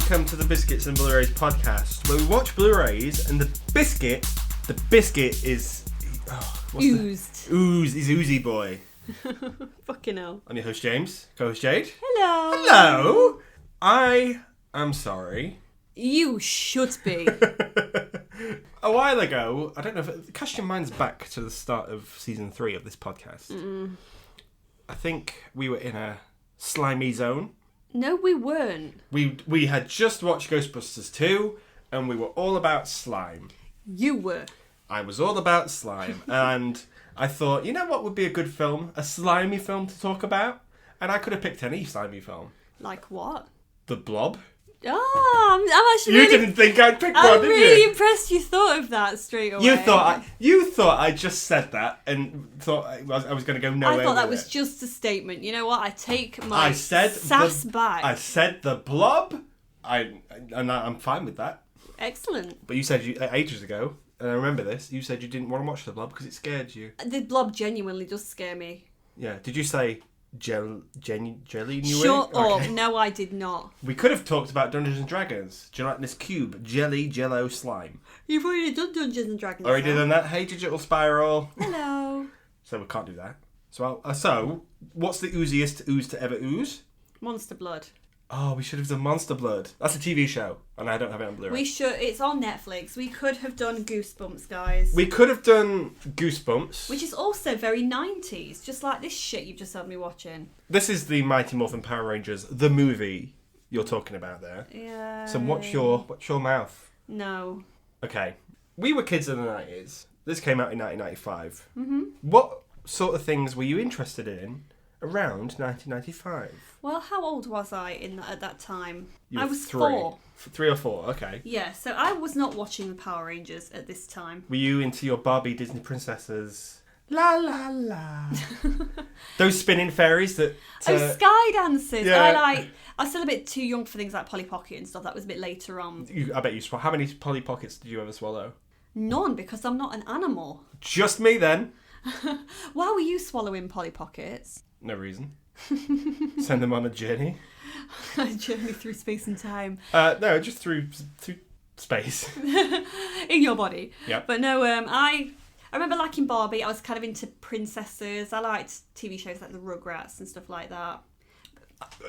welcome to the Biscuits and Blurays podcast, where we watch Blu-rays and the biscuit is... Oozed. He's oozy boy. Fucking hell. I'm your host James, co-host Jade. Hello. Hello! I am sorry. You should be. A while ago, I don't know if... Cast your minds back to the start of season 3 of this podcast. I think we were in a slimy zone. No, we weren't. We had just watched Ghostbusters 2, and we were all about slime. You were. I was all about slime, and I thought, you know what would be a good film? A slimy film to talk about? And I could have picked any slimy film. Like what? The Blob. Oh, I'm actually You really... didn't think I'd pick one, I'm did really you? impressed you thought of that straight away. You thought I just said that and thought I was going to go nowhere. I thought that with was it. just a statement. You know what? I take my sass back. I said The Blob. I'm fine with that. Excellent. But you said ages ago, and I remember this. You said you didn't want to watch The Blob because it scared you. The Blob genuinely does scare me. Yeah. Did you say jelly? Shut up. No, I did not. We could have talked about Dungeons and Dragons. Gelatinous cube, jello slime. You've already done Dungeons and Dragons. Already done that. Hey, Digital Spiral. Hello. So we can't do that. So what's the ooziest ooze to ever ooze? Monster Blood. Oh, we should have done Monster Blood. That's a TV show, and I don't have it on Blu-ray. We should. It's on Netflix. We could have done Goosebumps, guys. We could have done Goosebumps. Which is also very 90s, just like this shit you've just had me watching. This is the Mighty Morphin Power Rangers, the movie you're talking about there. Yeah. So watch your mouth. No. Okay. We were kids in the 90s. This came out in 1995. Mm-hmm. What sort of things were you interested in around 1995? Well, how old was I at that time? You I were was 3. 4. 3 or 4, okay. Yeah, so I was not watching the Power Rangers at this time. Were you into your Barbie Disney princesses? La la la. Those spinning fairies that... Sky dances. Yeah. I was still a bit too young for things like Polly Pocket and stuff. That was a bit later on. I bet you... How many Polly Pockets did you ever swallow? None, because I'm not an animal. Just me then. Why were you swallowing Polly Pockets? No reason. Send them on a journey. A journey through space and time. No, just through space. In your body. Yep. But no, I remember liking Barbie. I was kind of into princesses. I liked TV shows like the Rugrats and stuff like that.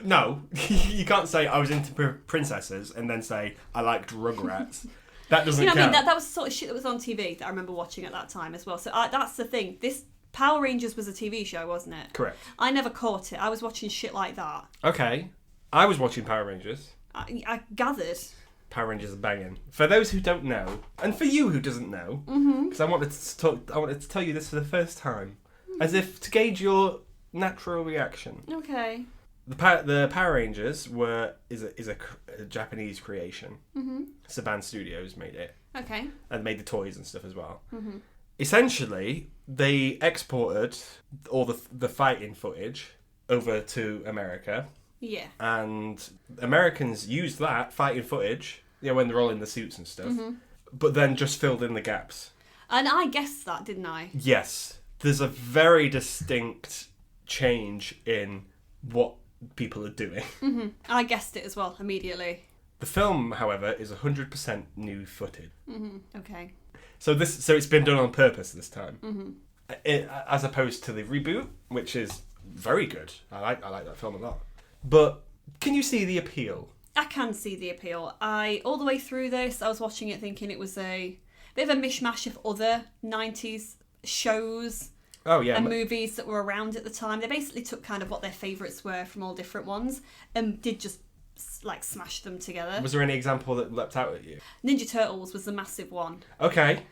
No, you can't say I was into princesses and then say I liked Rugrats. That doesn't count. I mean? That was the sort of shit that was on TV that I remember watching at that time as well. So that's the thing. This Power Rangers was a TV show, wasn't it? Correct. I never caught it. I was watching shit like that. Okay. I was watching Power Rangers. I gathered. Power Rangers are banging. For those who don't know, and for you who doesn't know, because I wanted to tell you this for the first time, as if to gauge your natural reaction. Okay. The Power Rangers is a Japanese creation. Mm-hmm. Saban Studios made it. Okay. And made the toys and stuff as well. Mm-hmm. Essentially, they exported all the fighting footage over to America. Yeah. And Americans used that fighting footage, when they're all in the suits and stuff, but then just filled in the gaps. And I guessed that, didn't I? Yes. There's a very distinct change in what people are doing. Mm-hmm. I guessed it as well, immediately. The film, however, is 100% new footage. Mm-hmm. Okay. So it's been done on purpose this time. Mm-hmm. As opposed to the reboot, which is very good. I like that film a lot. But can you see the appeal? I can see the appeal. All the way through this, I was watching it thinking it was a bit of a mishmash of other 90s shows and movies that were around at the time. They basically took kind of what their favourites were from all different ones and did just like smash them together. Was there any example that leapt out at you? Ninja Turtles was the massive one. Okay.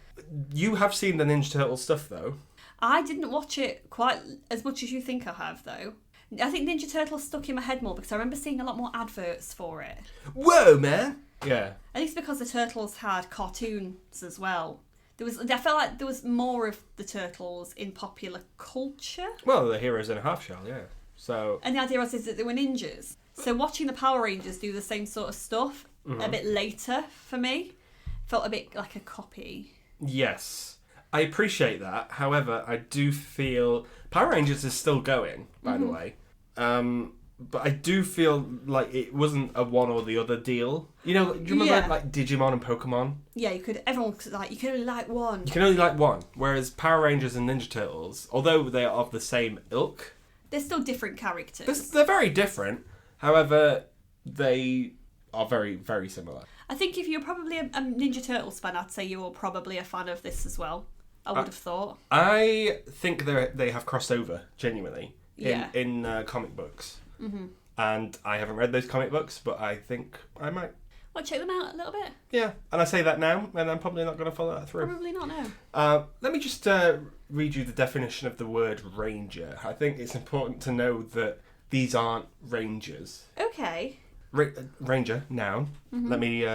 You have seen the Ninja Turtles stuff though. I didn't watch it quite as much as you think I have though. I think Ninja Turtles stuck in my head more because I remember seeing a lot more adverts for it. Whoa, man! Yeah. At least because the Turtles had cartoons as well. I felt like there was more of the Turtles in popular culture. Well, the heroes in a half shell, yeah. So. And the idea was that they were ninjas. So watching the Power Rangers do the same sort of stuff a bit later for me felt a bit like a copy. Yes. I appreciate that. However, I do feel Power Rangers is still going, by the way. But I do feel like it wasn't a one or the other deal. You know, do you remember like Digimon and Pokemon? Yeah, you could. Everyone could, like, you can only like one. You can only like one. Whereas Power Rangers and Ninja Turtles, although they are of the same ilk, they're still different characters. They're very different. However, they are very, very similar. I think if you're probably a Ninja Turtles fan, I'd say you're probably a fan of this as well. I would have thought. I think they have crossed over, genuinely, in comic books. Mm-hmm. And I haven't read those comic books, but I think I might. Well, check them out a little bit. Yeah, and I say that now, and I'm probably not going to follow that through. Probably not, no. Let me just read you the definition of the word ranger. I think it's important to know that these aren't rangers. Okay. Ranger, noun. Mm-hmm. Let me...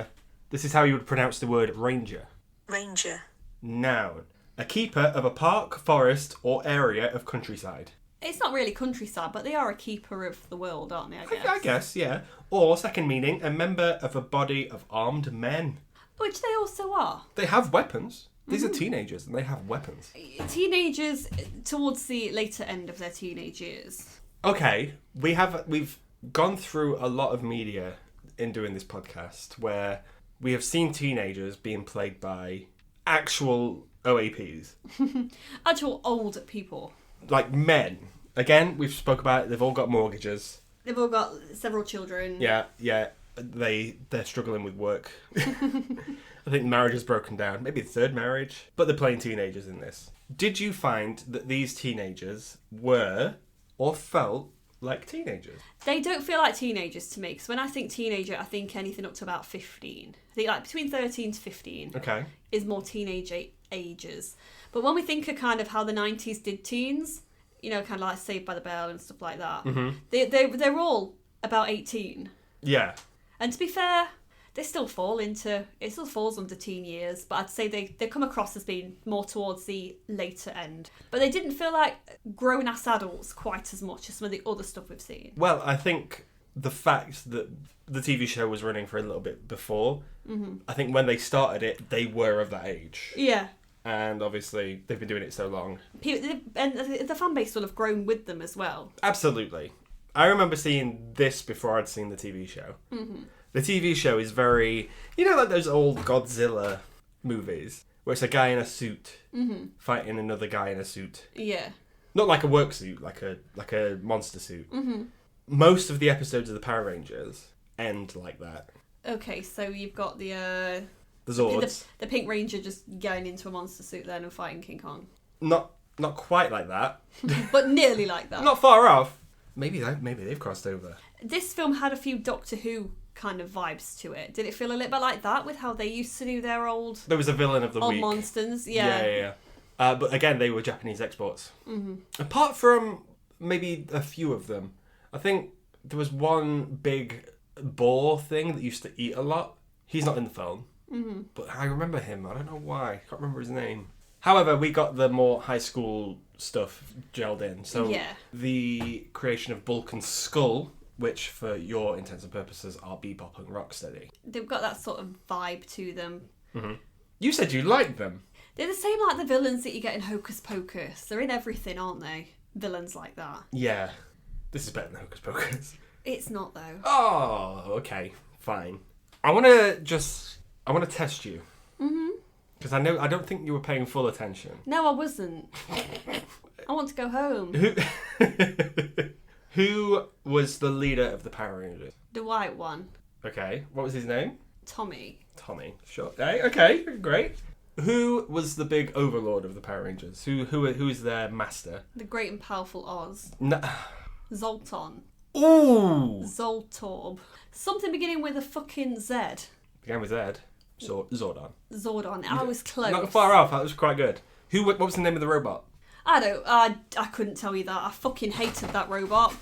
this is how you would pronounce the word ranger. Ranger. Noun. A keeper of a park, forest, or area of countryside. It's not really countryside, but they are a keeper of the world, aren't they, I guess? I guess, yeah. Or, second meaning, a member of a body of armed men. Which they also are. They have weapons. These are teenagers, and they have weapons. Teenagers towards the later end of their teenage years. Okay, we've gone through a lot of media in doing this podcast where we have seen teenagers being played by actual OAPs. Actual old people. Like men. Again, we've spoke about it, they've all got mortgages. They've all got several children. Yeah. They're struggling with work. I think marriage has broken down. Maybe the third marriage. But they're playing teenagers in this. Did you find that these teenagers were or felt like teenagers? They don't feel like teenagers to me, because when I think teenager, I think anything up to about 15. I think like between 13 to 15 is more teenage ages. But when we think of kind of how the 90s did teens, you know, kind of like Saved by the Bell and stuff like that, they're all about 18. Yeah. And to be fair, it still falls under teen years, but I'd say they come across as being more towards the later end. But they didn't feel like grown-ass adults quite as much as some of the other stuff we've seen. Well, I think the fact that the TV show was running for a little bit before, I think when they started it, they were of that age. Yeah. And obviously, they've been doing it so long. And the fan base will have grown with them as well. Absolutely. I remember seeing this before I'd seen the TV show. Mm-hmm. The TV show is very... You know, like those old Godzilla movies, where it's a guy in a suit fighting another guy in a suit. Yeah. Not like a work suit, like a monster suit. Mm-hmm. Most of the episodes of the Power Rangers end like that. Okay, so you've got the Zords. The Pink Ranger just going into a monster suit then and fighting King Kong. Not quite like that. But nearly like that. Not far off. Maybe they've crossed over. This film had a few Doctor Who kind of vibes to it. Did it feel a little bit like that with how they used to do their old... There was a villain of the week. Old monsters, yeah. Yeah. But again, they were Japanese exports. Mm-hmm. Apart from maybe a few of them, I think there was one big boar thing that used to eat a lot. He's not in the film. Mm-hmm. But I remember him. I don't know why. I can't remember his name. However, we got the more high school stuff gelled in. So the creation of Bulk and Skull, which for your intents and purposes are Bebop and Rocksteady. They've got that sort of vibe to them. Mm-hmm. You said you liked them. They're the same like the villains that you get in Hocus Pocus. They're in everything, aren't they? Villains like that. Yeah. This is better than Hocus Pocus. It's not, though. Oh, okay. Fine. I want to test you. Mm-hmm. Because I don't think you were paying full attention. No, I wasn't. I want to go home. Who was the leader of the Power Rangers? The white one. Okay. What was his name? Tommy. Sure. Okay, great. Who was the big overlord of the Power Rangers? Who is their master? The great and powerful Oz. No. Zoltan. Ooh! Zoltorb. Something beginning with a fucking Z. Began with Z. Zordon. I was close. Not far off. That was quite good. What was the name of the robot? I couldn't tell you that. I fucking hated that robot.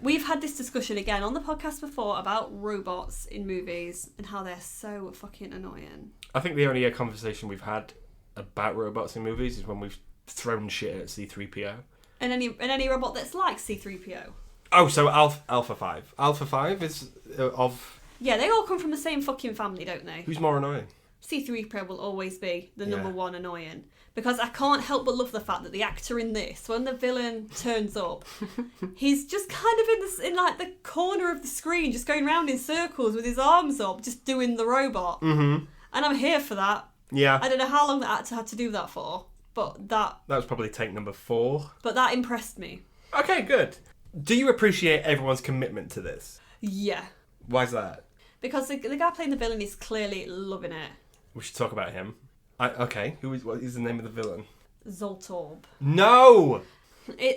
We've had this discussion again on the podcast before about robots in movies and how they're so fucking annoying. I think the only conversation we've had about robots in movies is when we've thrown shit at C-3PO. And any robot that's like C-3PO. Oh, so Alpha 5. Alpha 5 is of... Yeah, they all come from the same fucking family, don't they? Who's more annoying? C-3PO will always be the number one annoying. Because I can't help but love the fact that the actor in this, when the villain turns up, he's just kind of in like the corner of the screen, just going round in circles with his arms up, just doing the robot. Mm-hmm. And I'm here for that. Yeah. I don't know how long the actor had to do that for, but that was probably take number 4. But that impressed me. Okay, good. Do you appreciate everyone's commitment to this? Yeah. Why's that? Because the guy playing the villain is clearly loving it. We should talk about him. What is the name of the villain? Zoltorb. No!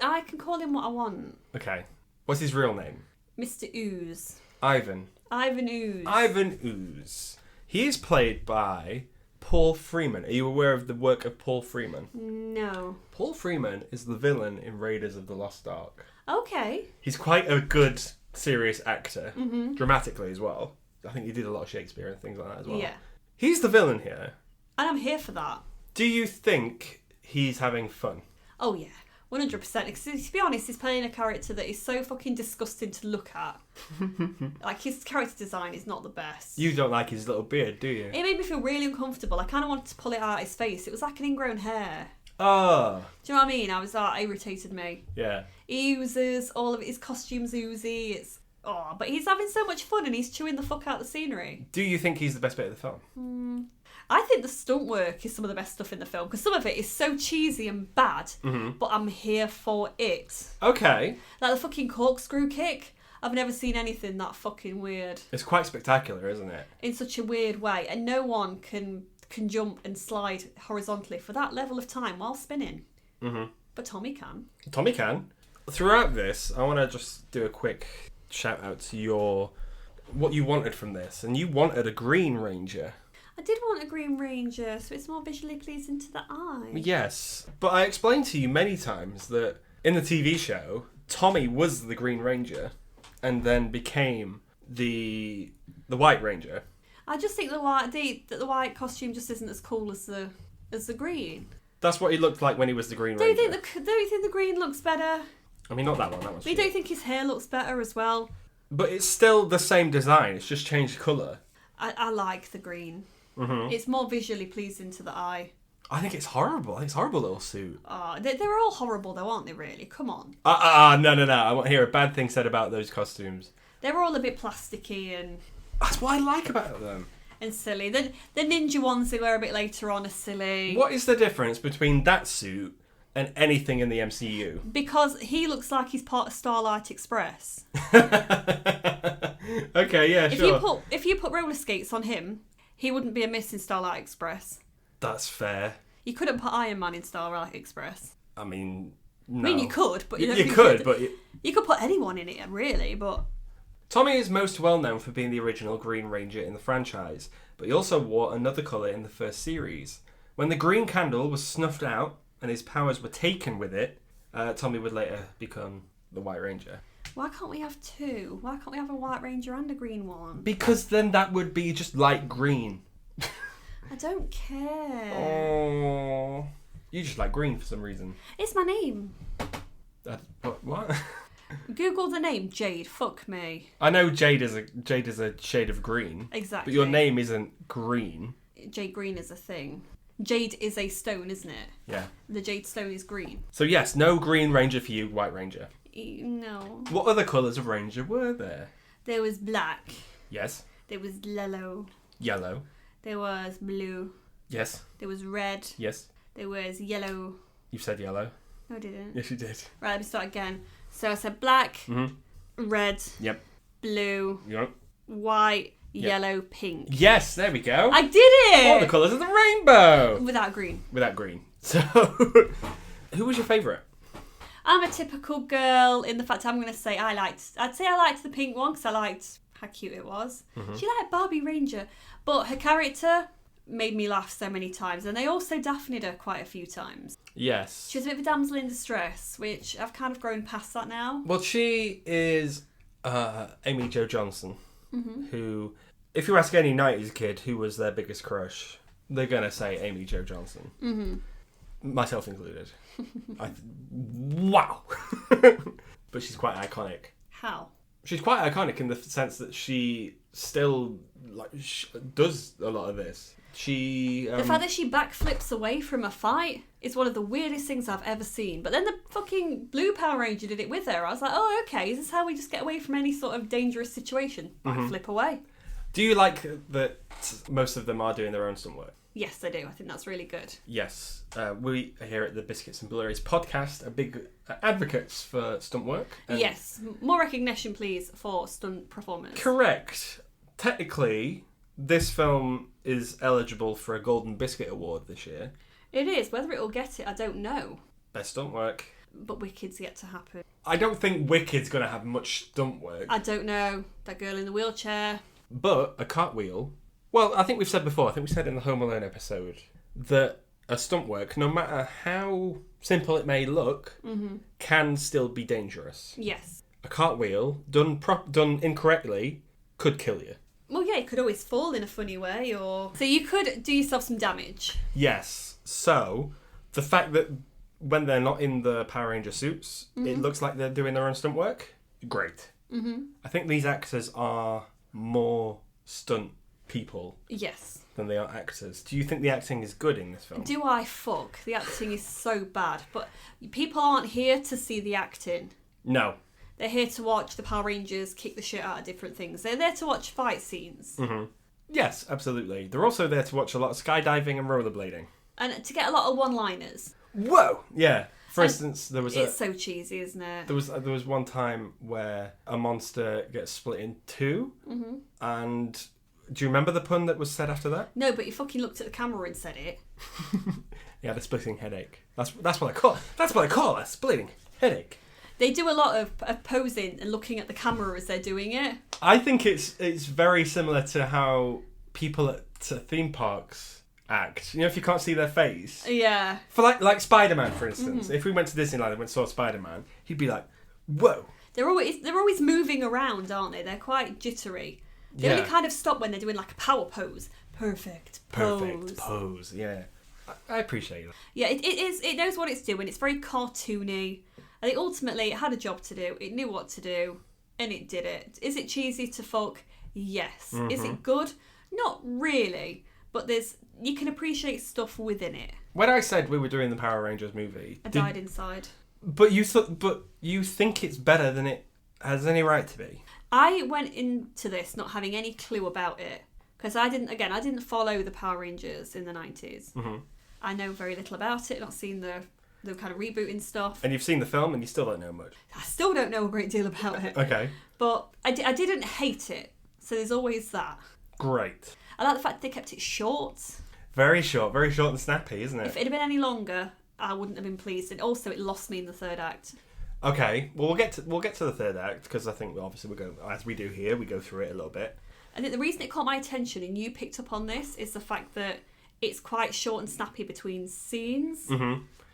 I can call him what I want. Okay. What's his real name? Mr. Ooze. Ivan. Ivan Ooze. Ivan Ooze. He is played by Paul Freeman. Are you aware of the work of Paul Freeman? No. Paul Freeman is the villain in Raiders of the Lost Ark. Okay. He's quite a good, serious actor. Mm-hmm. Dramatically as well. I think he did a lot of Shakespeare and things like that as well. Yeah. He's the villain here. And I'm here for that. Do you think he's having fun? Oh, yeah. 100%. Because, to be honest, he's playing a character that is so fucking disgusting to look at. Like, his character design is not the best. You don't like his little beard, do you? It made me feel really uncomfortable. I kind of wanted to pull it out of his face. It was like an ingrown hair. Oh. Do you know what I mean? It irritated me. Yeah. He oozes, all of his costumes oozy. But he's having so much fun and he's chewing the fuck out the scenery. Do you think he's the best bit of the film? I think the stunt work is some of the best stuff in the film because some of it is so cheesy and bad, but I'm here for it. Okay. Like the fucking corkscrew kick. I've never seen anything that fucking weird. It's quite spectacular, isn't it? In such a weird way. And no one can jump and slide horizontally for that level of time while spinning. Mm-hmm. But Tommy can. Tommy can. Throughout this, I want to just do a quick shout out to what you wanted from this. And you wanted a Green Ranger. I did want a Green Ranger, so it's more visually pleasing to the eye. Yes, but I explained to you many times that in the TV show, Tommy was the Green Ranger and then became the White Ranger. I just think the white costume just isn't as cool as the green. That's what he looked like when he was the Green Ranger. Don't you think the green looks better? I mean, not that one. That one's. But you don't think his hair looks better as well? But it's still the same design. It's just changed colour. I like the green. Mm-hmm. It's more visually pleasing to the eye. I think it's horrible. I think it's a horrible little suit. They're all horrible though, aren't they, really? Come on. No. I won't hear a bad thing said about those costumes. They're all a bit plasticky and... That's what I like about them. And silly. The ninja ones they wear a bit later on are silly. What is the difference between that suit and anything in the MCU? Because he looks like he's part of Starlight Express. Okay, yeah, sure. If you put roller skates on him, he wouldn't be a miss in Starlight Express. That's fair. You couldn't put Iron Man in Starlight Express. I mean, no. I mean, you could, but you could, but you could put anyone in it, really. But Tommy is most well known for being the original Green Ranger in the franchise, but he also wore another colour in the first series. When the green candle was snuffed out and his powers were taken with it, Tommy would later become the White Ranger. Why can't we have two? Why can't we have a White Ranger and a green one? Because then that would be just light green. I don't care. Oh, you just like green for some reason. It's my name. What? Google the name Jade. Fuck me. I know Jade is a shade of green. Exactly. But your name isn't green. Jade green is a thing. Jade is a stone, isn't it? Yeah. The jade stone is green. So yes, no Green Ranger for you, White Ranger. No. What other colours of Ranger were there? There was black. Yes. There was yellow. Yellow. There was blue. Yes. There was red. Yes. There was yellow. You said yellow. No, I didn't. Yes, you did. Right, let me start again. So I said black, red, blue, white, yellow, pink. Yes, there we go. I did it! All the colours of the rainbow! Without green. Without green. So, who was your favourite? I'm a typical girl in the fact I'm going to say I liked the pink one because I liked how cute it was. Mm-hmm. She liked Barbie Ranger, but her character made me laugh so many times, and they also Daphne'd her quite a few times. Yes. She was a bit of a damsel in distress, which I've kind of grown past that now. Well, she is Amy Jo Johnson, who, if you ask any 90s kid who was their biggest crush, they're going to say Amy Jo Johnson. Mm-hmm. Myself included. Wow! But she's quite iconic. How? She's quite iconic in the sense that she still does a lot of this. She... The fact that she backflips away from a fight is one of the weirdest things I've ever seen. But then the fucking blue Power Ranger did it with her. I was like, oh, okay, is this how we just get away from any sort of dangerous situation? Backflip away. Do you like that most of them are doing their own stunt work? Yes, I do. I think that's really good. Yes. We here at the Biscuits and Blurays podcast are big advocates for stunt work. Yes. More recognition, please, for stunt performers. Correct. Technically, this film is eligible for a Golden Biscuit Award this year. It is. Whether it'll get it, I don't know. Best stunt work. But Wicked's yet to happen. I don't think Wicked's going to have much stunt work. I don't know. That girl in the wheelchair. But a cartwheel... Well, I think we've said before, I think we said in the Home Alone episode, that a stunt work, no matter how simple it may look, can still be dangerous. Yes. A cartwheel, done incorrectly, could kill you. Well, yeah, it could always fall in a funny way, or... So you could do yourself some damage. Yes. So, the fact that when they're not in the Power Ranger suits, it looks like they're doing their own stunt work, great. I think these actors are more stunt people than they are actors. Do you think the acting is good in this film? Do I fuck? The acting is so bad. But people aren't here to see the acting. No. They're here to watch the Power Rangers kick the shit out of different things. They're there to watch fight scenes. Yes, absolutely. They're also there to watch a lot of skydiving and rollerblading. And to get a lot of one-liners. Whoa! Yeah. For instance, there was It's so cheesy, isn't it? There was one time where a monster gets split in two, and... Do you remember the pun that was said after that? No, but you fucking looked at the camera and said it. He had a splitting headache. That's what I call a splitting headache. They do a lot of posing and looking at the camera as they're doing it. I think it's very similar to how people at theme parks act. You know, if you can't see their face. Yeah. For like Spider-Man, for instance. If we went to Disneyland and went saw Spider-Man, he'd be like, "Whoa." They're always moving around, aren't they? They're quite jittery. They only kind of stop when they're doing like a power pose. Perfect pose. Yeah. I appreciate that. Yeah, it is. It knows what it's doing. It's very cartoony. I think ultimately it had a job to do. It knew what to do, and it did it. Is it cheesy to fuck? Yes. Is it good? Not really. But you can appreciate stuff within it. When I said we were doing the Power Rangers movie, I died inside. But you think it's better than it has any right to be. I went into this not having any clue about it because I didn't follow the Power Rangers in the 90s. I know very little about it. Not seen the kind of rebooting stuff. And you've seen the film and you still don't know much. I still don't know a great deal about it. Okay. But I didn't hate it. So there's always that. Great. I like the fact that they kept it short. Very short and snappy, isn't it? If it had been any longer, I wouldn't have been pleased. And also, it lost me in the third act. Okay, well we'll get to the third act because I think obviously we go as we do here. We go through it a little bit. I think the reason it caught my attention and you picked up on this is the fact that it's quite short and snappy between scenes,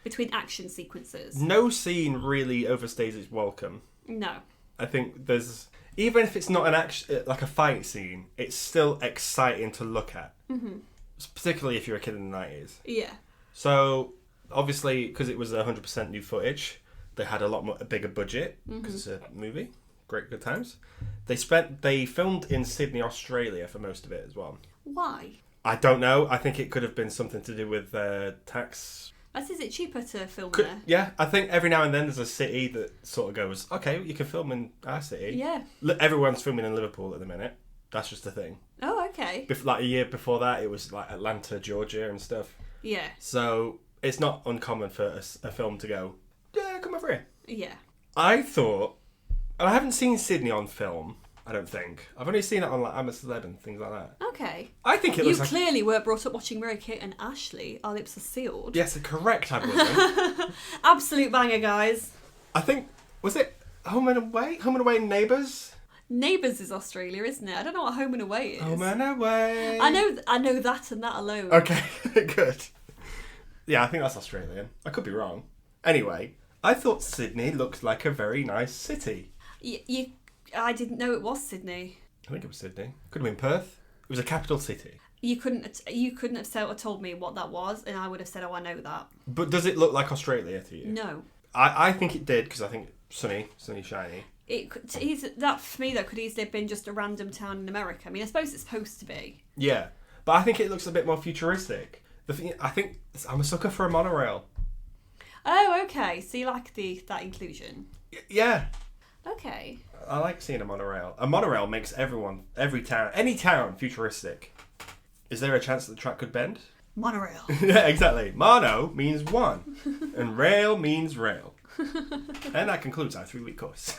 between action sequences. No scene really overstays its welcome. No, I think there's even if it's not an action like a fight scene, it's still exciting to look at. Particularly if you're a kid in the 90s. Yeah. So obviously because it was 100% new footage. They had a bigger budget because it's a movie. Good times. They filmed in Sydney, Australia for most of it as well. Why? I don't know. I think it could have been something to do with tax. Is it cheaper to film there? Yeah, I think every now and then there's a city that sort of goes, okay, you can film in our city. Yeah. Everyone's filming in Liverpool at the minute. That's just a thing. Oh, okay. Like a year before that, it was like Atlanta, Georgia and stuff. Yeah. So it's not uncommon for a film to go, yeah, come over here. Yeah. I thought... I haven't seen Sydney on film, I don't think. I've only seen it on like I'm a Celeb and things like that. Okay. I think it looks like... You clearly weren't brought up watching Mary-Kate and Ashley. Our lips are sealed. Yes, correct, I wasn't. Absolute banger, guys. I think... Was it Home and Away? Home and Away and Neighbours? Neighbours is Australia, isn't it? I don't know what Home and Away is. Home and Away. I know that and that alone. Okay, good. Yeah, I think that's Australian. I could be wrong. Anyway... I thought Sydney looked like a very nice city. I didn't know it was Sydney. I think it was Sydney. Could have been Perth. It was a capital city. You couldn't have told me what that was, and I would have said, "Oh, I know that." But does it look like Australia to you? No. I think it did because I think sunny, shiny. That for me though could easily have been just a random town in America. I mean, I suppose it's supposed to be. Yeah, But I think it looks a bit more futuristic. I think I'm a sucker for a monorail. Oh, okay. So you like that inclusion? Yeah. Okay. I like seeing a monorail. A monorail makes any town futuristic. Is there a chance that the track could bend? Monorail. Yeah, exactly. Mono means one, and rail means rail. And that concludes our 3-week course.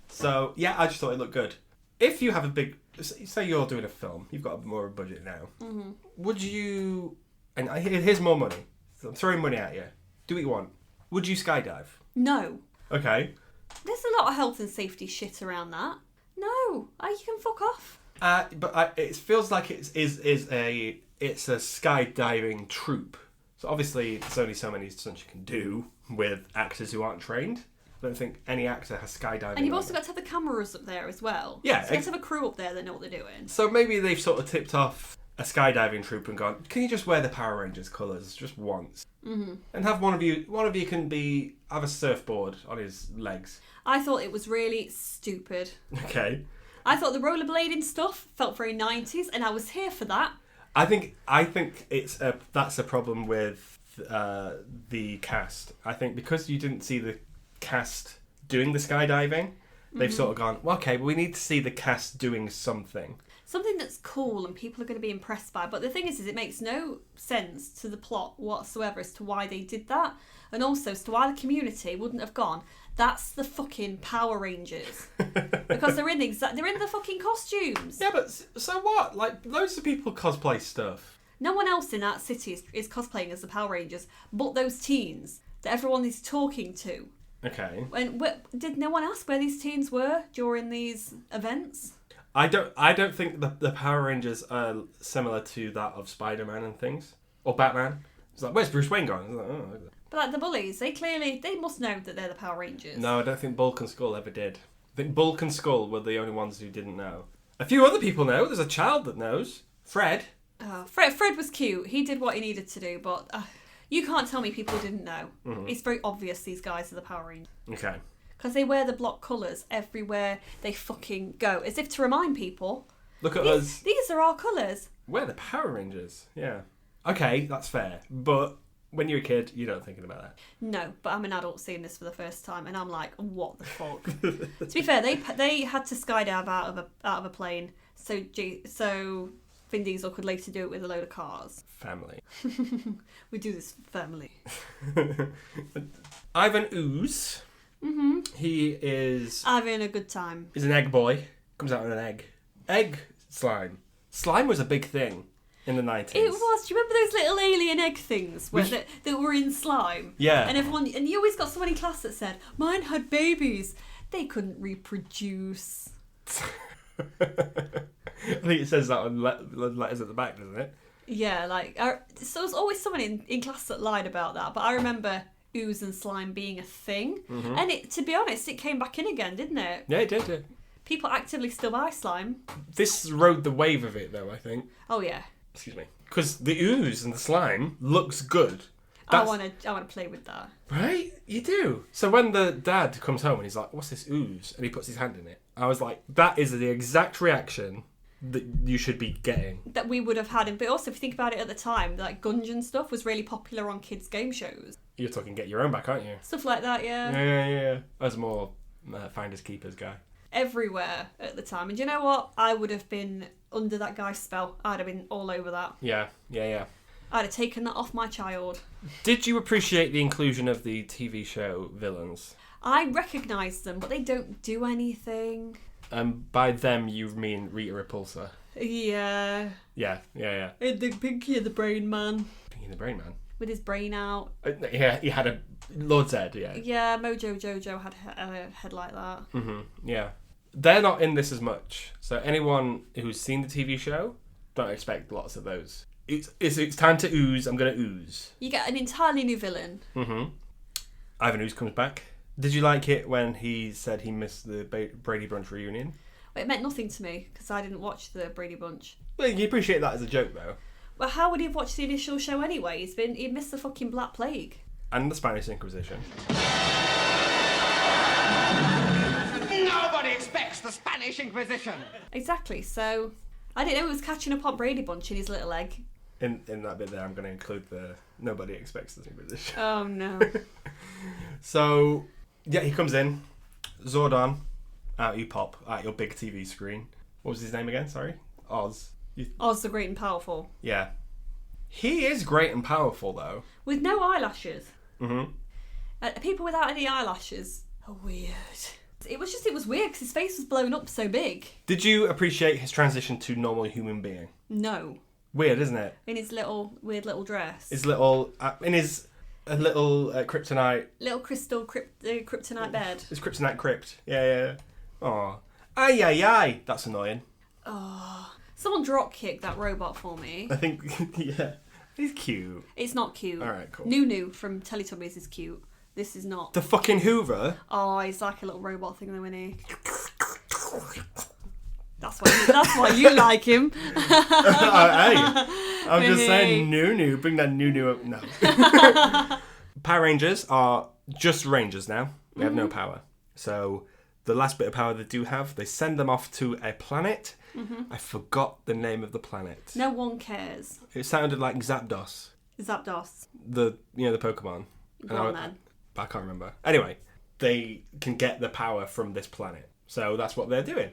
So, yeah, I just thought it looked good. If you have a big... Say you're doing a film, you've got more of a budget now. Mm-hmm. Would you... And here's more money. So I'm throwing money at you. Do what you want. Would you skydive? No. Okay. There's a lot of health and safety shit around that. No. You can fuck off. But it feels like it's a skydiving troupe. So obviously there's only so many stunts you can do with actors who aren't trained. I don't think any actor has skydiving. And you've also got to have the cameras up there as well. Yeah. So you have to have a crew up there that know what they're doing. So maybe they've sort of tipped off a skydiving troupe and gone, can you just wear the Power Rangers colours just once? Mm-hmm. And have one of you can have a surfboard on his legs. I thought it was really stupid. Okay. I thought the rollerblading stuff felt very 90s and I was here for that. I think that's a problem with the cast. I think because you didn't see the cast doing the skydiving, they've sort of gone, well, okay, but we need to see the cast doing something. Something that's cool and people are going to be impressed by. But the thing is it makes no sense to the plot whatsoever as to why they did that. And also as to why the community wouldn't have gone, that's the fucking Power Rangers. Because they're in the fucking costumes. Yeah, but so what? Like, loads of people cosplay stuff. No one else in that city is cosplaying as the Power Rangers, but those teens that everyone is talking to. Okay. And did no one ask where these teens were during these events? I don't think the Power Rangers are similar to that of Spider-Man and things. Or Batman. It's like, where's Bruce Wayne gone? Like, oh. But like the bullies, they must know that they're the Power Rangers. No, I don't think Bulk and Skull ever did. I think Bulk and Skull were the only ones who didn't know. A few other people know. There's a child that knows. Fred. Oh, Fred was cute. He did what he needed to do, but you can't tell me people didn't know. Mm-hmm. It's very obvious these guys are the Power Rangers. Okay. Because they wear the block colours everywhere they fucking go. As if to remind people, look at us. These are our colours. We're the Power Rangers. Yeah. Okay, that's fair. But when you're a kid, you don't thinking about that. No, but I'm an adult seeing this for the first time, and I'm like, what the fuck? To be fair, they had to skydive out of a plane, so Vin Diesel could later do it with a load of cars. Family. We do this for family. Ivan Ooze. Mm-hmm. He is having a good time. He's an egg boy. Comes out in an egg. Egg slime. Slime was a big thing in the 90s. It was. Do you remember those little alien egg things that were in slime? Yeah. And you always got someone in class that said, mine had babies. They couldn't reproduce. I think it says that on letters at the back, doesn't it? Yeah, so there's always someone in class that lied about that. But I remember ooze and slime being a thing. Mm-hmm. And to be honest, it came back in again, didn't it? Yeah, it did. People actively still buy slime. This rode the wave of it, though, I think. Oh, yeah. Excuse me. Because the ooze and the slime looks good. I want to play with that. Right? You do. So when the dad comes home and he's like, what's this ooze? And he puts his hand in it. I was like, that is the exact reaction that you should be getting. That we would have had. But also, if you think about it at the time, like Gungeon stuff was really popular on kids' game shows. You're talking Get Your Own Back, aren't you? Stuff like that, yeah. Yeah. I was more Finders Keepers guy. Everywhere at the time. And do you know what? I would have been under that guy's spell. I'd have been all over that. Yeah. I'd have taken that off my child. Did you appreciate the inclusion of the TV show villains? I recognise them, but they don't do anything. By them, you mean Rita Repulsa? Yeah. Yeah. The Pinky the Brain Man. Pinky the Brain Man? With his brain out. Yeah, he had a Lord's head, yeah. Yeah, Mojo Jojo had a head like that. Mm-hmm, yeah. They're not in this as much. So anyone who's seen the TV show, don't expect lots of those. It's time to ooze. I'm going to ooze. You get an entirely new villain. Mm-hmm. Ivan Ooze comes back. Did you like it when he said he missed the Brady Bunch reunion? Well, it meant nothing to me because I didn't watch the Brady Bunch. Well, you appreciate that as a joke, though. Well, how would he have watched the initial show anyway? He missed the fucking Black Plague. And the Spanish Inquisition. Nobody expects the Spanish Inquisition! Exactly, so I didn't know he was catching up on Brady Bunch in his little egg. In that bit there, I'm going to include the nobody expects to see British. Oh, no. So, yeah, he comes in. Zordon, out you pop, at your big TV screen. What was his name again? Sorry? Oz. Oz the Great and Powerful. Yeah. He is great and powerful, though. With no eyelashes. Mm-hmm. People without any eyelashes are weird. It was weird because his face was blown up so big. Did you appreciate his transition to normal human being? No. Weird, isn't it? In his weird little dress. His little, kryptonite... Little crystal kryptonite bed. His kryptonite crypt. Yeah. Aw. Ay. That's annoying. Oh. Someone drop kicked that robot for me. I think, yeah. He's cute. It's not cute. Alright, cool. Nunu from Teletubbies is cute. This is not. The fucking Hoover? Oh, he's like a little robot thing though, isn't he? That's why you like him. Hey, I'm just saying Nunu. Bring that Nunu up. No. Power Rangers are just Rangers now. They have no power. So the last bit of power they do have, they send them off to a planet. I forgot the name of the planet. No one cares. It sounded like Zapdos. Zapdos. The Pokemon. Go on then. I can't remember. Anyway, they can get the power from this planet. So that's what they're doing.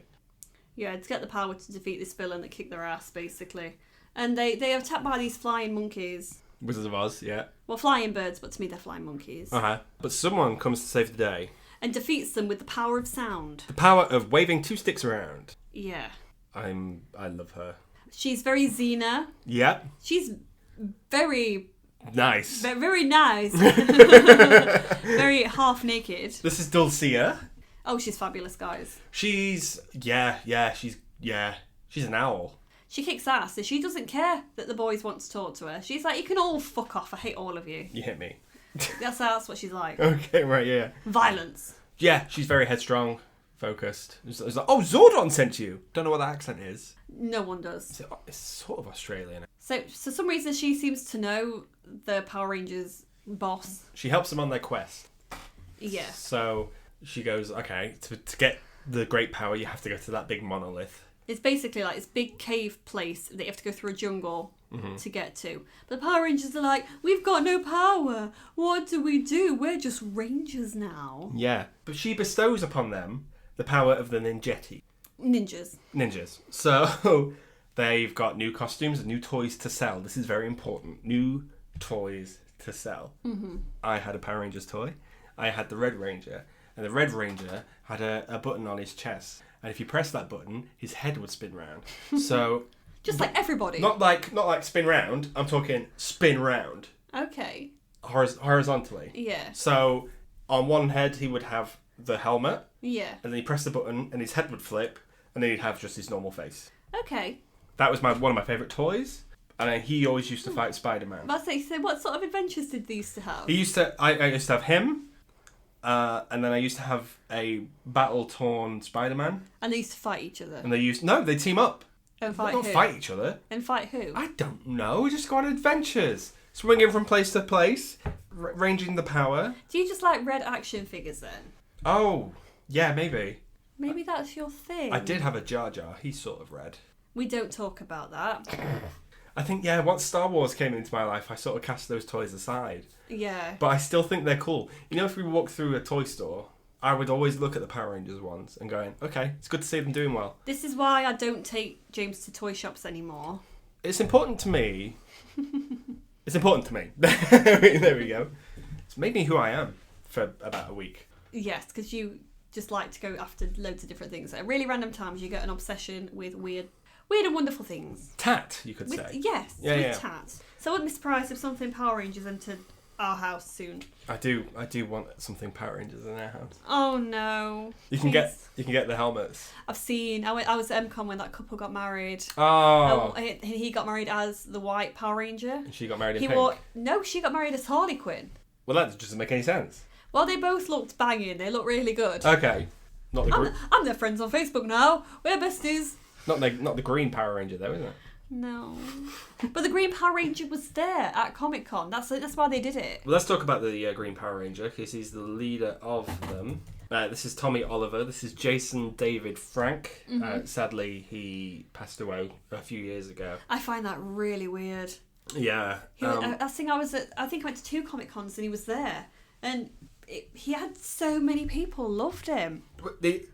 Yeah, to get the power to defeat this villain that kicked their ass, basically. And they are attacked by these flying monkeys. Wizards of Oz, yeah. Well, flying birds, but to me they're flying monkeys. But someone comes to save the day. And defeats them with the power of sound. The power of waving two sticks around. Yeah. I love her. She's very Xena. Yeah. She's very... Nice. Very nice. Very half naked. This is Dulcia. Oh, she's fabulous, guys. She's an owl. She kicks ass, and she doesn't care that the boys want to talk to her. She's like, you can all fuck off. I hate all of you. You hit me. That's what she's like. Okay, right, yeah. Violence. Yeah, she's very headstrong, focused. It's like, oh, Zordon sent you. Don't know what that accent is. No one does. It's sort of Australian. So, for some reason, she seems to know the Power Rangers boss. She helps them on their quest. Yeah. So she goes, okay, to get the great power, you have to go to that big monolith. It's basically like this big cave place that you have to go through a jungle to get to. But the Power Rangers are like, we've got no power. What do? We're just Rangers now. Yeah. But she bestows upon them the power of the ninjetti. Ninjas. So they've got new costumes and new toys to sell. This is very important. New toys to sell. I had a Power Rangers toy. I had the Red Ranger. And the Red Ranger had a button on his chest. And if you press that button, his head would spin round. So... Just like everybody. Not like spin round. I'm talking spin round. Okay. Horizontally. Yeah. So on one head, he would have the helmet. Yeah. And then he pressed the button and his head would flip. And then he'd have just his normal face. Okay. That was one of my favourite toys. And he always used to fight Spider-Man. So what sort of adventures did they used to have? I used to have him. And then I used to have a battle-torn Spider-Man. And they used to fight each other? And they team up. And fight who? They don't fight each other. And fight who? I don't know. We just go on adventures. Swinging from place to place. Ranging the power. Do you just like red action figures then? Oh, yeah, maybe. Maybe that's your thing. I did have a Jar Jar. He's sort of red. We don't talk about that. I think, yeah, once Star Wars came into my life, I sort of cast those toys aside. Yeah. But I still think they're cool. You know, if we walk through a toy store, I would always look at the Power Rangers ones and going, okay, it's good to see them doing well. This is why I don't take James to toy shops anymore. It's important to me. It's important to me. There we go. It's made me who I am for about a week. Yes, because you just like to go after loads of different things. At really random times, you get an obsession with weird and wonderful things. Tat, you could say. Yes, with tat. So I wouldn't be surprised if something Power Rangers entered our house soon. I do want something Power Rangers in our house. Oh no! You can get the helmets. I've seen. I was at MCon when that couple got married. Oh. He got married as the White Power Ranger. And she got married in pink. No, she got married as Harley Quinn. Well, that doesn't make any sense. Well, they both looked banging. They looked really good. Okay. Not the green. I'm their friends on Facebook now. We're besties. Not the green Power Ranger though, is it? No. But the Green Power Ranger was there at Comic-Con. That's why they did it. Well, let's talk about the Green Power Ranger, because he's the leader of them. This is Tommy Oliver. This is Jason David Frank. Sadly, he passed away a few years ago. I find that really weird. Yeah. I think I went to 2 Comic Cons and he was there. And he had so many people loved him. It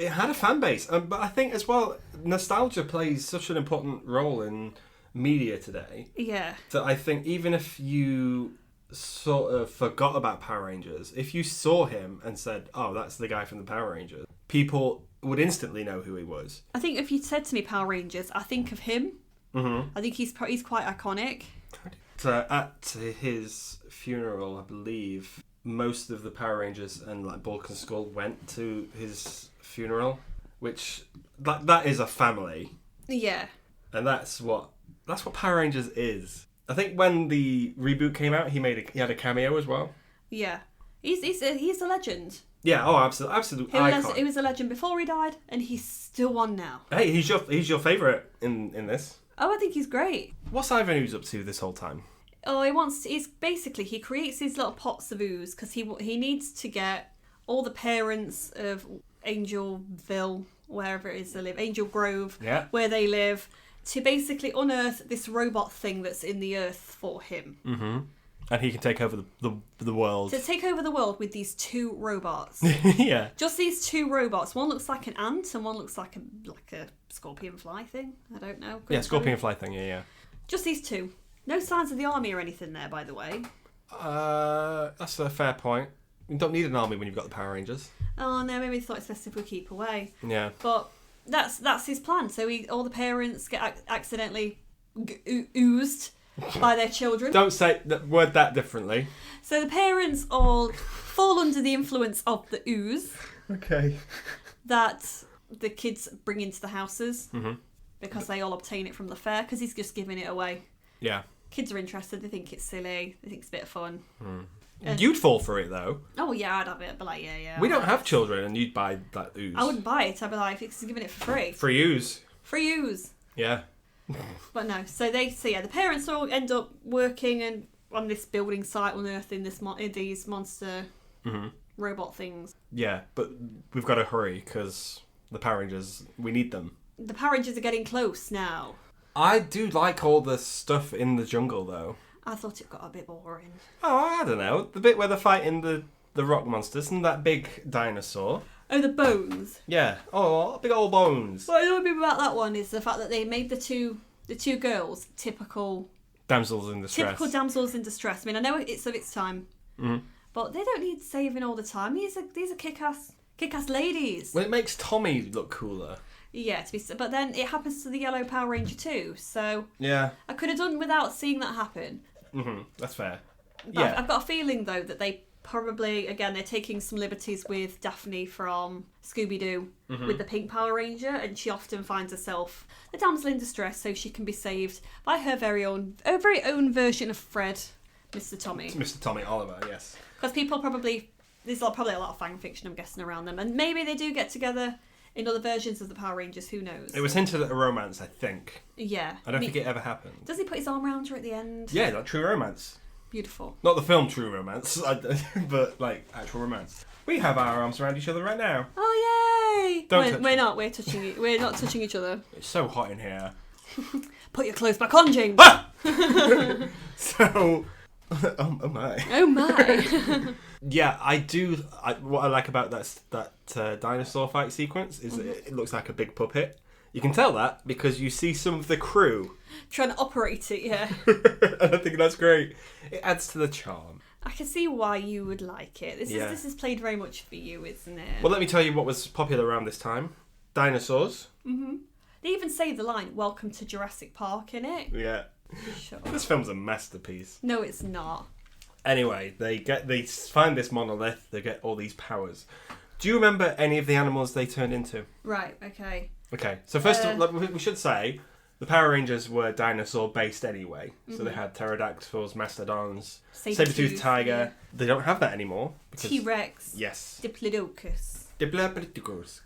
had a fan base. But I think as well, nostalgia plays such an important role in media today. Yeah. That I think even if you sort of forgot about Power Rangers, if you saw him and said, oh, that's the guy from the Power Rangers, people would instantly know who he was. I think if you said to me Power Rangers, I think of him. Mm-hmm. I think he's quite iconic. So at his funeral, I believe, most of the Power Rangers and like Bulk and Skull went to his funeral, which that is a family. Yeah. And that's what Power Rangers is. I think when the reboot came out, he had a cameo as well. Yeah, he's a legend. Yeah, oh, absolutely. He was a legend before he died, and he's still one now. Hey, he's your favourite in this. Oh, I think he's great. What's Ivan Ooze up to this whole time? Oh, he creates these little pots of ooze because he needs to get all the parents of Angelville, wherever it is they live, Angel Grove, where they live, to basically unearth this robot thing that's in the earth for him. Mm-hmm. And he can take over the world. To take over the world with these 2 robots. Yeah. Just these 2 robots. One looks like an ant and one looks like a scorpion fly thing. I don't know. Yeah, scorpion fly thing, yeah. Just these 2. No signs of the army or anything there, by the way. That's a fair point. You don't need an army when you've got the Power Rangers. Oh, no, maybe they thought it's best if we keep away. Yeah. But that's his plan. So all the parents get accidentally oozed by their children. Don't say that word that differently. So the parents all fall under the influence of the ooze. Okay. That the kids bring into the houses. Mm-hmm. Because they all obtain it from the fair, because he's just giving it away. Yeah. Kids are interested, they think it's silly, they think it's a bit of fun. You'd fall for it, though. Oh, yeah, I'd have it, but like, yeah. We don't have children, and you'd buy that ooze. I wouldn't buy it, I'd be like, he's giving it for free. Free ooze. Free ooze. Yeah. But no, the parents all end up working and on this building site unearthing these monster robot things. Yeah, but we've got to hurry, because the Power Rangers, we need them. The Power Rangers are getting close now. I do like all the stuff in the jungle, though. I thought it got a bit boring. Oh, I don't know. The bit where they're fighting the rock monsters and that big dinosaur. Oh, the bones. Yeah. Oh, big old bones. What I love about that one is the fact that they made the two girls typical damsels in distress. Typical damsels in distress. I mean, I know it's of its time, but they don't need saving all the time. These are kick-ass ladies. Well, it makes Tommy look cooler. Yeah, but then it happens to the Yellow Power Ranger too, so yeah, I could have done without seeing that happen. That's fair. But yeah. I've got a feeling though that they probably, again, they're taking some liberties with Daphne from Scooby-Doo with the Pink Power Ranger, and she often finds herself the damsel in distress, so she can be saved by her very own version of Fred, Mr. Tommy. Mr. Tommy Oliver, yes. Because there's probably a lot of fan fiction, I'm guessing, around them, and maybe they do get together in other versions of the Power Rangers, who knows? It was hinted at a romance, I think. Yeah. I don't think it ever happened. Does he put his arm around her at the end? Yeah, like True Romance. Beautiful. Not the film True Romance, but like actual romance. We have our arms around each other right now. Oh, yay! We're not touching each other. It's so hot in here. Put your clothes back on, James. Ah! So... Oh my. Oh my. Yeah, I do. What I like about that dinosaur fight sequence is that it looks like a big puppet. You can tell that because you see some of the crew trying to operate it. Yeah. And I think that's great. It adds to the charm. I can see why you would like it. This is played very much for you, isn't it? Well, let me tell you what was popular around this time. Dinosaurs. They even say the line "Welcome to Jurassic Park" in it. Yeah. Sure. This film's a masterpiece. No, it's not. Anyway, they find this monolith. They get all these powers. Do you remember any of the animals they turned into? Right. Okay. Okay. So first of all, we should say the Power Rangers were dinosaur based anyway. So they had pterodactyls, mastodons, saber-toothed tiger. Yeah. They don't have that anymore. T-Rex. Yes. Diplodocus. Diplodocus.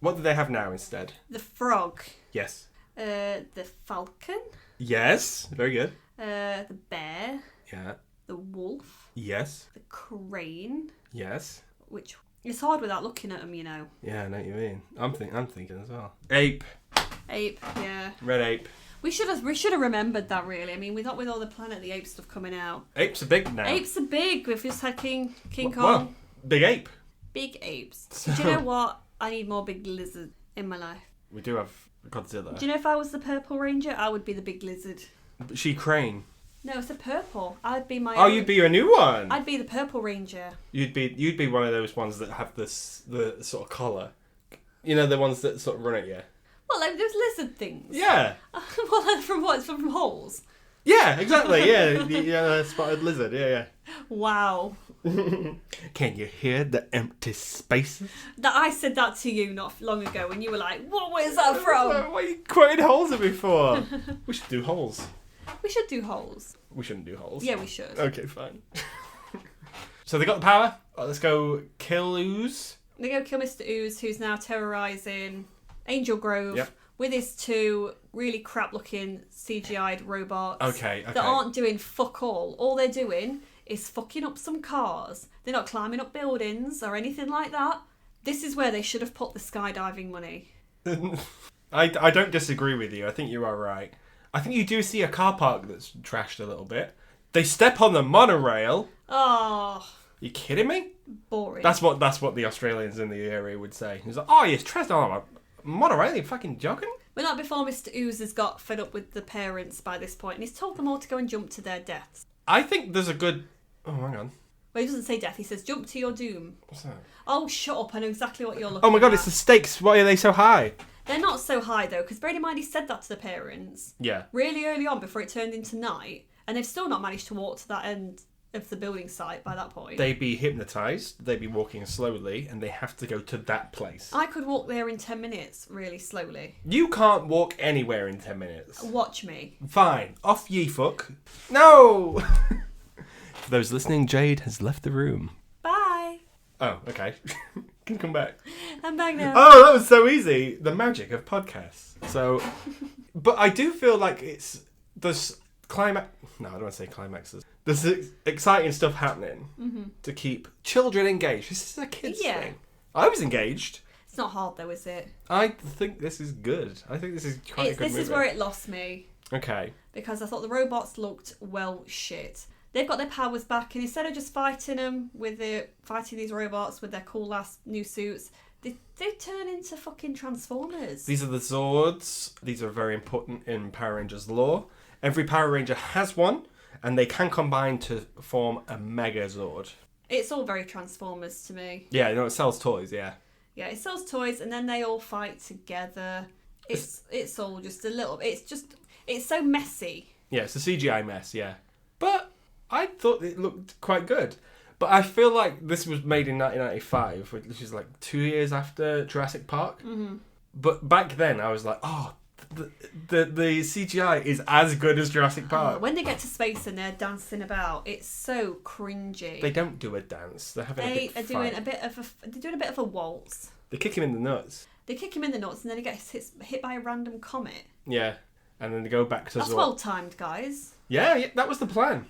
What do they have now instead? The frog. Yes. The falcon. Yes. Very good. The bear. Yeah. The wolf. Yes. The crane. Yes. Which It's hard without looking at them, you know. Yeah, I know what you mean. I'm thinking as well. Ape, yeah. red ape. We should have remembered that, really. I mean, not with all the Planet of the Apes stuff coming out. Apes are big now. Apes are big. We've just had King Kong. Well, big ape. Big apes. So, do you know what? I need more big lizards in my life. We do have Godzilla. Do you know if I was the Purple Ranger, I would be the big lizard. She crane. No, it's a purple. I'd be my. Oh, you'd be a new one. I'd be the Purple Ranger. You'd be one of those ones that have the sort of collar. You know, the ones that sort of run at you. Well, like those lizard things. Yeah. Well, from what? From holes. Yeah, exactly. Yeah, the spotted lizard. Yeah. Wow. Can you hear the empty spaces? That I said that to you not long ago, and you were like, "What was that from?" What are you quoting holes at me for? We should do holes. We should do holes. We shouldn't do holes. Yeah, we should. Okay, fine. So they got the power. Let's go kill Ooze. They go kill Mr. Ooze, who's now terrorising Angel Grove. Yep. With his two really crap-looking CGI'd robots. Okay. That aren't doing fuck all. All they're doing is fucking up some cars. They're not climbing up buildings or anything like that. This is where they should have put the skydiving money. I don't disagree with you. I think you are right. I think you do see a car park that's trashed a little bit. They step on the monorail. Oh. You kidding me? Boring. That's what the Australians in the area would say. He's like, oh, you're trashed on a monorail. Are you fucking joking? But not before Mr. Ooze has got fed up with the parents by this point, and he's told them all to go and jump to their deaths. I think there's a good... Oh, hang on. Well, he doesn't say death. He says jump to your doom. What's that? Oh, shut up. I know exactly what you're looking at. Oh my god, it's the stakes. Why are they so high? They're not so high, though, because bear in mind he said that to the parents. Yeah. Really early on before it turned into night, and they've still not managed to walk to that end of the building site by that point. They'd be hypnotised, they'd be walking slowly, and they have to go to that place. I could walk there in 10 minutes, really slowly. You can't walk anywhere in 10 minutes. Watch me. Fine. Off ye fuck. No! For those listening, Jade has left the room. Bye. Oh, okay. Can come back. I'm back now. Oh, that was so easy. The magic of podcasts. So, but I do feel like there's climax. No, I don't want to say climaxes. There's exciting stuff happening to keep children engaged. This is a kids thing. I was engaged. It's not hard though, is it? I think this is good. I think this is quite a good movie. This is where it lost me. Okay. Because I thought the robots looked shit. They've got their powers back, and instead of just fighting these robots with their cool ass new suits, they turn into fucking Transformers. These are the Zords. These are very important in Power Rangers lore. Every Power Ranger has one, and they can combine to form a Mega Zord. It's all very Transformers to me. Yeah, it sells toys, yeah. Yeah, it sells toys, and then they all fight together. It's all just a little... It's so messy. Yeah, it's a CGI mess, yeah. But I thought it looked quite good. But I feel like this was made in 1995, which is like 2 years after Jurassic Park. Mm-hmm. But back then, I was like, oh... The CGI is as good as Jurassic Park. When they get to space and they're dancing about, it's so cringy. They don't do a dance. They're doing a bit of a waltz. They kick him in the nuts. And then he gets hit by a random comet. Yeah, and then they go back to. That's well timed, guys. Yeah, that was the plan.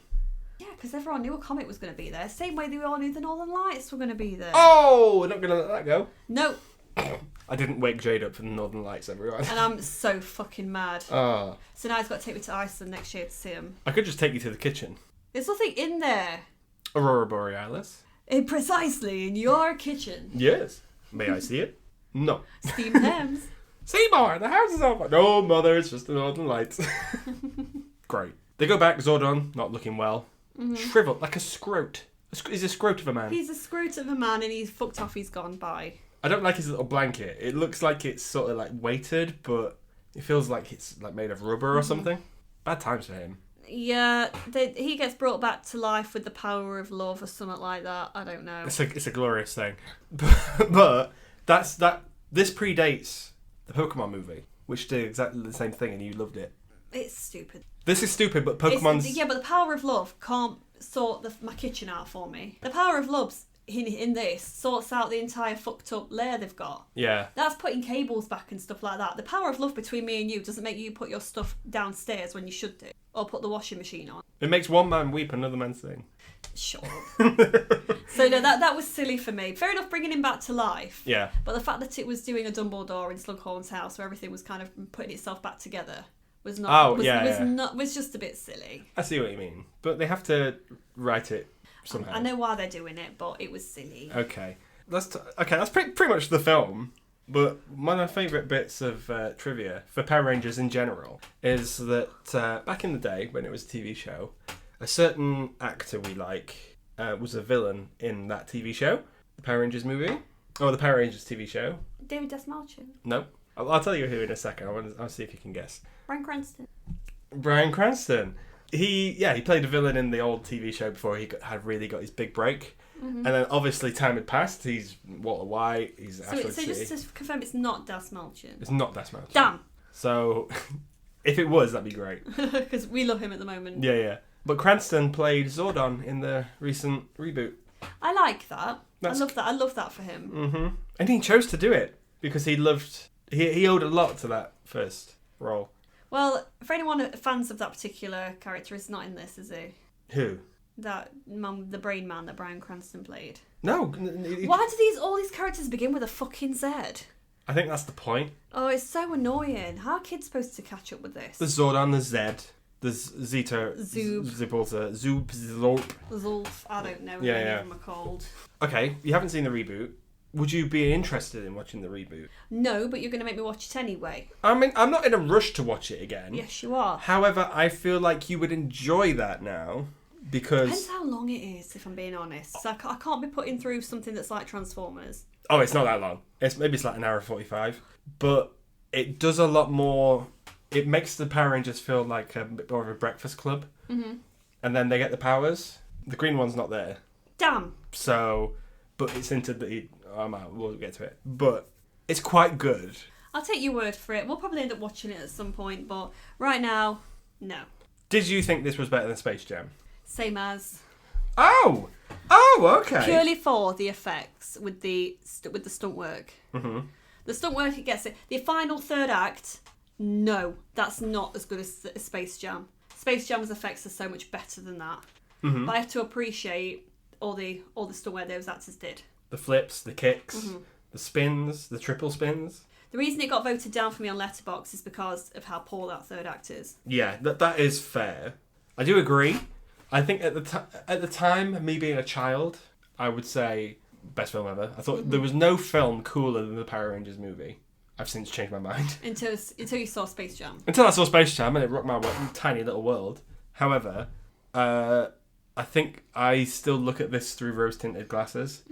Yeah, because everyone knew a comet was going to be there. Same way they all knew the Northern Lights were going to be there. Oh, we're not going to let that go. No. I didn't wake Jade up for the Northern Lights, everyone. And I'm so fucking mad. Oh. So now he's got to take me to Iceland next year to see him. I could just take you to the kitchen. There's nothing in there. Aurora Borealis. Precisely, in your kitchen. Yes. May I see it? No. Steam Thames. Seymour, the house is on fire. No, mother, it's just the Northern Lights. Great. They go back, Zordon, not looking well. Mm-hmm. Shriveled, like a scrote. He's a scrote of a man. He's a scrote of a man, and he's fucked off, he's gone by. I don't like his little blanket. It looks like it's sort of like weighted, but it feels like it's like made of rubber or something. Bad times for him. Yeah, he gets brought back to life with the power of love or something like that. I don't know. It's a glorious thing. But this predates the Pokemon movie, which did exactly the same thing and you loved it. It's stupid. This is stupid, but Pokemon's... Yeah, but the power of love can't sort my kitchen out for me. The power of love in this sorts out the entire fucked up lair they've got. Yeah. That's putting cables back and stuff like that. The power of love between me and you doesn't make you put your stuff downstairs when you should do. Or put the washing machine on. It makes one man weep, another man sing. Shut up. So no, that was silly for me. Fair enough bringing him back to life. Yeah. But the fact that it was doing a Dumbledore in Slughorn's house where everything was kind of putting itself back together was not was just a bit silly. I see what you mean. But they have to write it somehow. I know why they're doing it, but it was silly. Okay. That's pretty much the film. But one of my favourite bits of trivia for Power Rangers in general is that back in the day when it was a TV show, a certain actor we like was a villain in that TV show, the Power Rangers movie, or the Power Rangers TV show. David Desmalchin. No, I'll tell you who in a second. I'll see if you can guess. Bryan Cranston. He played a villain in the old TV show before he had really got his big break. Mm-hmm. And then obviously time had passed. He's Walter White. He's Ashford City. So just to confirm, it's not Desmalchin. It's not Desmalchin. Damn. So if it was, that'd be great. Because we love him at the moment. Yeah. But Cranston played Zordon in the recent reboot. I like that. I love that for him. Mm-hmm. And he chose to do it because he owed a lot to that first role. Well, for anyone fans of that particular character, he's not in this, is he? Who? The brain man that Bryan Cranston played. No. Why do all these characters begin with a fucking Z? I think that's the point. Oh, it's so annoying. How are kids supposed to catch up with this? There's Zordon, there's Zed, there's Zeta, Zoob, Zoop, Zlorp. Zulf, I don't know. Yeah. Any of them are called. Okay, you haven't seen the reboot. Would you be interested in watching the reboot? No, but you're going to make me watch it anyway. I mean, I'm not in a rush to watch it again. Yes, you are. However, I feel like you would enjoy that now. Because depends how long it is, if I'm being honest. So I can't be putting through something that's like Transformers. Oh, it's not that long. Maybe it's like an hour and 45. But it does a lot more. It makes the Power Rangers feel like a bit more of a breakfast club. Mm-hmm. And then they get the powers. The green one's not there. Damn. So, but it's hinted that we'll get to it. But it's quite good. I'll take your word for it. We'll probably end up watching it at some point. But right now, no. Did you think this was better than Space Jam? Same as. Oh, okay. Purely for the effects with the stunt work. Mm-hmm. The stunt work, it gets it. The final third act, no, that's not as good as Space Jam. Space Jam's effects are so much better than that. Mm-hmm. But I have to appreciate all the stunt work those actors did. The flips, the kicks, the spins, the triple spins. The reason it got voted down for me on Letterboxd is because of how poor that third act is. Yeah, that is fair. I do agree. I think at the time, me being a child, I would say best film ever. I thought there was no film cooler than the Power Rangers movie. I've since changed my mind. Until you saw Space Jam. Until I saw Space Jam and it rocked my tiny little world. However, I think I still look at this through rose-tinted glasses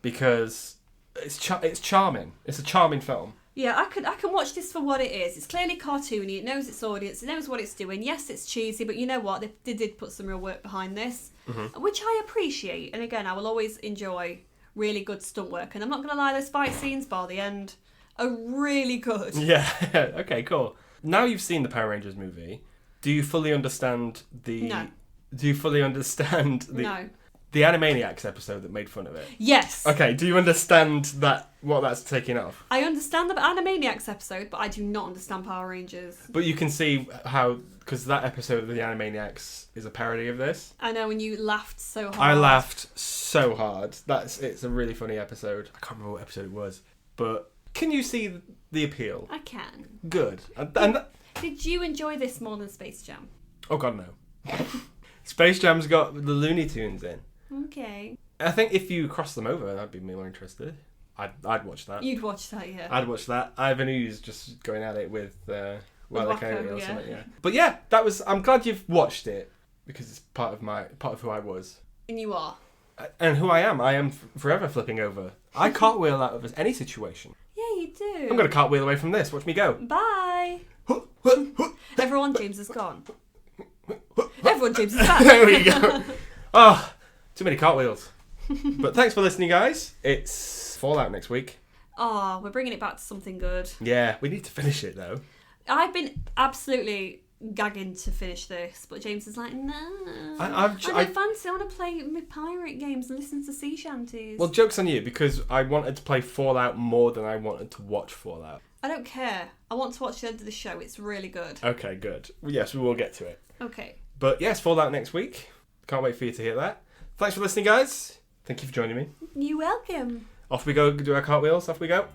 because it's charming. It's a charming film. Yeah, I can watch this for what it is. It's clearly cartoony. It knows its audience. It knows what it's doing. Yes, it's cheesy, but you know what? They did put some real work behind this, which I appreciate. And again, I will always enjoy really good stunt work. And I'm not going to lie, those fight scenes, bar the end, are really good. Yeah. Okay, cool. Now you've seen the Power Rangers movie, do you fully understand No. Do you fully understand No. The Animaniacs episode that made fun of it? Yes. Okay, do you understand what that's taking off? I understand the Animaniacs episode, but I do not understand Power Rangers. But you can see how, because that episode of the Animaniacs is a parody of this. I know, and you laughed so hard. I laughed so hard. It's a really funny episode. I can't remember what episode it was. But can you see the appeal? I can. Good. Did you enjoy this more than Space Jam? Oh God, no. Space Jam's got the Looney Tunes in. Okay. I think if you cross them over, I'd be more interested. I'd watch that. You'd watch that, yeah. I'd watch that. Ivan Ooze just going at it with Wile E. Coyote or something, yeah. But yeah, I'm glad you've watched it because it's part of who I was. And you are. And who I am. I am forever flipping over. I cartwheel out of any situation. Yeah, you do. I'm going to cartwheel away from this. Watch me go. Bye. Everyone, James is gone. Everyone, James is back. There we go. Oh, too many cartwheels. But thanks for listening, guys. It's Fallout next week. Oh, we're bringing it back to something good. Yeah, we need to finish it, though. I've been absolutely gagging to finish this, but James is like, no. I don't fancy. I want to play my pirate games and listen to sea shanties. Well, joke's on you, because I wanted to play Fallout more than I wanted to watch Fallout. I don't care. I want to watch the end of the show. It's really good. Okay, good. Well, yes, we will get to it. Okay. But yes, Fallout next week. Can't wait for you to hear that. Thanks for listening, guys. Thank you for joining me. You're welcome. Off we go, do our cartwheels. Off we go.